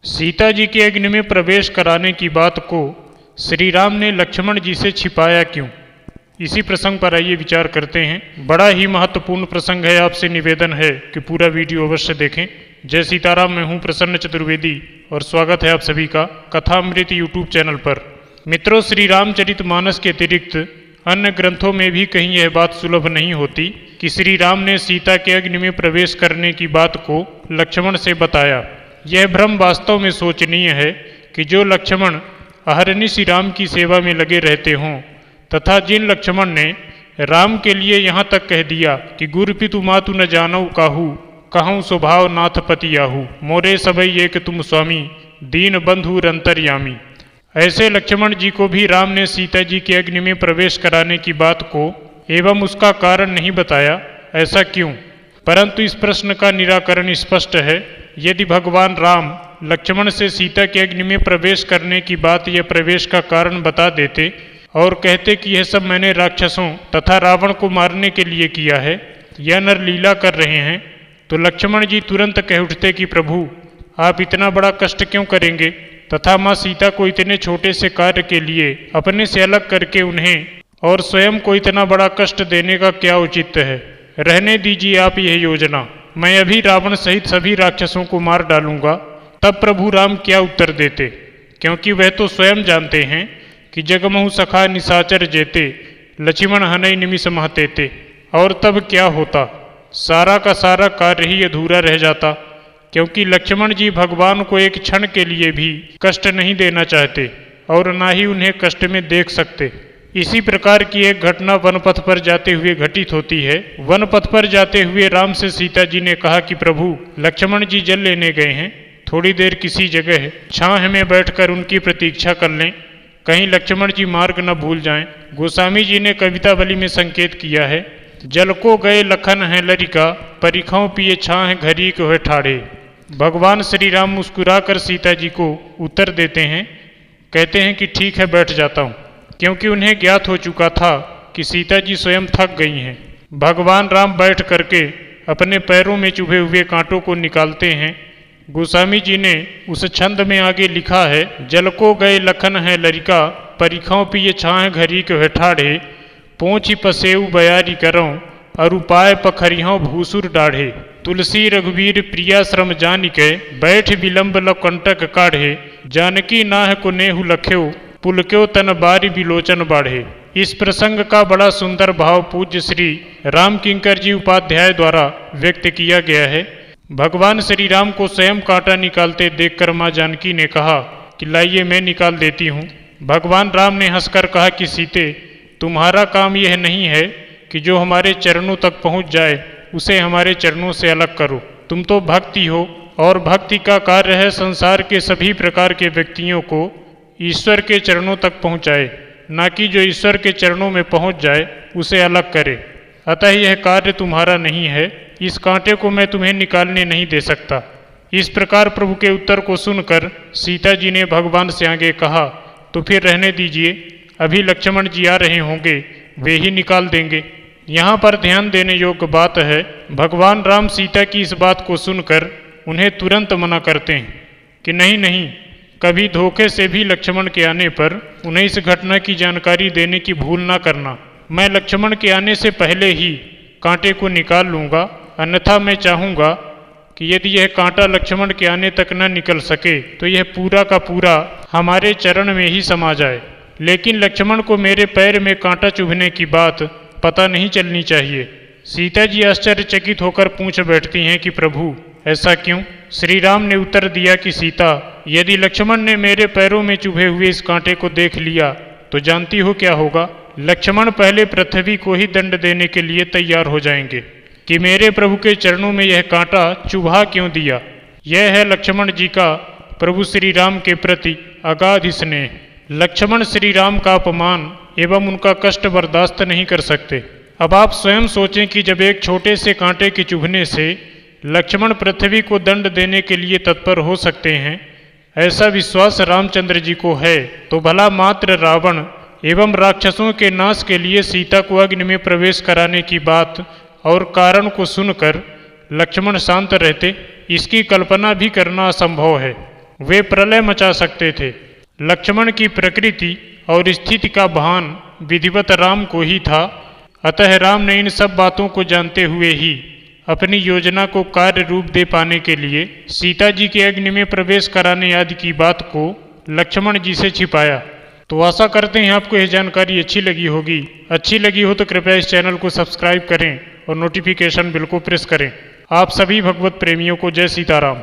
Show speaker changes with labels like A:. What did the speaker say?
A: सीता जी के अग्नि में प्रवेश कराने की बात को श्री राम ने लक्ष्मण जी से छिपाया क्यों? इसी प्रसंग पर आइए विचार करते हैं। बड़ा ही महत्वपूर्ण प्रसंग है। आपसे निवेदन है कि पूरा वीडियो अवश्य देखें। जय सीताराम। मैं हूं प्रसन्न चतुर्वेदी और स्वागत है आप सभी का कथामृत यूट्यूब चैनल पर। मित्रों, श्री रामचरितमानस के अतिरिक्त अन्य ग्रंथों में भी कहीं यह बात सुलभ नहीं होती कि श्री राम ने सीता के अग्नि में प्रवेश करने की बात को लक्ष्मण से बताया। यह भ्रम वास्तव में शोचनीय है कि जो लक्ष्मण अहरनिश राम की सेवा में लगे रहते हों तथा जिन लक्ष्मण ने राम के लिए यहाँ तक कह दिया कि गुरु पितु मातु न जानऊ काहू कहूँ स्वभाव नाथ पति याहू मोरे सबई एक तुम स्वामी दीन बंधु अंतर्यामी, ऐसे लक्ष्मण जी को भी राम ने सीता जी के अग्नि में प्रवेश कराने की बात को एवं उसका कारण नहीं बताया। ऐसा क्यों? परंतु इस प्रश्न का निराकरण स्पष्ट है। यदि भगवान राम लक्ष्मण से सीता के अग्नि में प्रवेश करने की बात या प्रवेश का कारण बता देते और कहते कि यह सब मैंने राक्षसों तथा रावण को मारने के लिए किया है, यह नर लीला कर रहे हैं, तो लक्ष्मण जी तुरंत कह उठते कि प्रभु आप इतना बड़ा कष्ट क्यों करेंगे तथा माँ सीता को इतने छोटे से कार्य के लिए अपने से अलग करके उन्हें और स्वयं को इतना बड़ा कष्ट देने का क्या औचित्य है। रहने दीजिए आप यह योजना, मैं अभी रावण सहित सभी राक्षसों को मार डालूंगा। तब प्रभु राम क्या उत्तर देते? क्योंकि वह तो स्वयं जानते हैं कि जगमहु सखा निशाचर जेते लक्ष्मण हनई निमिष महतेते। और तब क्या होता? सारा का सारा कार्य ही अधूरा रह जाता, क्योंकि लक्ष्मण जी भगवान को एक क्षण के लिए भी कष्ट नहीं देना चाहते और ना ही उन्हें कष्ट में देख सकते। इसी प्रकार की एक घटना वनपथ पर जाते हुए घटित होती है। वनपथ पर जाते हुए राम से सीता जी ने कहा कि प्रभु लक्ष्मण जी जल लेने गए हैं, थोड़ी देर किसी जगह छांव में बैठकर उनकी प्रतीक्षा कर लें, कहीं लक्ष्मण जी मार्ग न भूल जाएं। गोस्वामी जी ने कवितावली में संकेत किया है, जल को गए लखन है लरिका परिखों पिए छाह घरी को ठाड़े। भगवान श्री राम मुस्कुराकर सीता जी को उत्तर देते हैं, कहते हैं कि ठीक है बैठ जाता हूँ, क्योंकि उन्हें ज्ञात हो चुका था कि सीता जी स्वयं थक गई हैं। भगवान राम बैठ करके अपने पैरों में चुभे हुए कांटों को निकालते हैं। गोस्वामी जी ने उस छंद में आगे लिखा है, जल को गए लखन है लरिका परिखों पिए छाह घरी के हेठाड़े पोंछी पसेऊ बयारी करों अरुपाय पखरियों भूसुर डाढ़े तुलसी रघुवीर प्रिया श्रम जानिके बैठ विलंब ल कंटक काढ़े जानकी नाह को नेहु लख्यो पुलक्यो तन बारी विलोचन बाढ़े। इस प्रसंग का बड़ा सुंदर भाव पूज्य श्री राम किंकर जी उपाध्याय द्वारा व्यक्त किया गया है। भगवान श्री राम को स्वयं कांटा निकालते देखकर माँ जानकी ने कहा कि लाइए मैं निकाल देती हूँ। भगवान राम ने हंसकर कहा कि सीते तुम्हारा काम यह नहीं है कि जो हमारे चरणों तक पहुँच जाए उसे हमारे चरणों से अलग करो। तुम तो भक्ति हो और भक्ति का कार्य है संसार के सभी प्रकार के व्यक्तियों को ईश्वर के चरणों तक पहुँचाए, ना कि जो ईश्वर के चरणों में पहुँच जाए उसे अलग करे। अतः यह कार्य तुम्हारा नहीं है, इस कांटे को मैं तुम्हें निकालने नहीं दे सकता। इस प्रकार प्रभु के उत्तर को सुनकर सीता जी ने भगवान से आगे कहा, तो फिर रहने दीजिए, अभी लक्ष्मण जी आ रहे होंगे, वे ही निकाल देंगे। यहाँ पर ध्यान देने योग्य बात है, भगवान राम सीता की इस बात को सुनकर उन्हें तुरंत मना करते हैं कि नहीं नहीं, कभी धोखे से भी लक्ष्मण के आने पर उन्हें इस घटना की जानकारी देने की भूल ना करना। मैं लक्ष्मण के आने से पहले ही कांटे को निकाल लूँगा, अन्यथा मैं चाहूँगा कि यदि यह कांटा लक्ष्मण के आने तक न निकल सके तो यह पूरा का पूरा हमारे चरण में ही समा जाए। लेकिन लक्ष्मण को मेरे पैर में कांटा चुभने की बात पता नहीं चलनी चाहिए। सीता जी आश्चर्यचकित होकर पूछ बैठती हैं कि प्रभु ऐसा क्यों? श्री राम ने उत्तर दिया कि सीता, यदि लक्ष्मण ने मेरे पैरों में चुभे हुए इस कांटे को देख लिया तो जानती हो क्या होगा? लक्ष्मण पहले पृथ्वी को ही दंड देने के लिए तैयार हो जाएंगे कि मेरे प्रभु के चरणों में यह कांटा चुभा क्यों दिया। यह है लक्ष्मण जी का प्रभु श्री राम के प्रति अगाध स्नेह। लक्ष्मण श्री राम का अपमान एवं उनका कष्ट बर्दाश्त नहीं कर सकते। अब आप स्वयं सोचें कि जब एक छोटे से कांटे के चुभने से लक्ष्मण पृथ्वी को दंड देने के लिए तत्पर हो सकते हैं, ऐसा विश्वास रामचंद्र जी को है, तो भला मात्र रावण एवं राक्षसों के नाश के लिए सीता को अग्नि में प्रवेश कराने की बात और कारण को सुनकर लक्ष्मण शांत रहते? इसकी कल्पना भी करना असंभव है। वे प्रलय मचा सकते थे। लक्ष्मण की प्रकृति और स्थिति का भान विधिवत राम को ही था, अतः राम ने इन सब बातों को जानते हुए ही अपनी योजना को कार्य रूप दे पाने के लिए सीता जी के अग्नि में प्रवेश कराने आदि की बात को लक्ष्मण जी से छिपाया। तो आशा करते हैं आपको यह जानकारी अच्छी लगी होगी। अच्छी लगी हो तो कृपया इस चैनल को सब्सक्राइब करें और नोटिफिकेशन बिल को प्रेस करें। आप सभी भगवत प्रेमियों को जय सीताराम।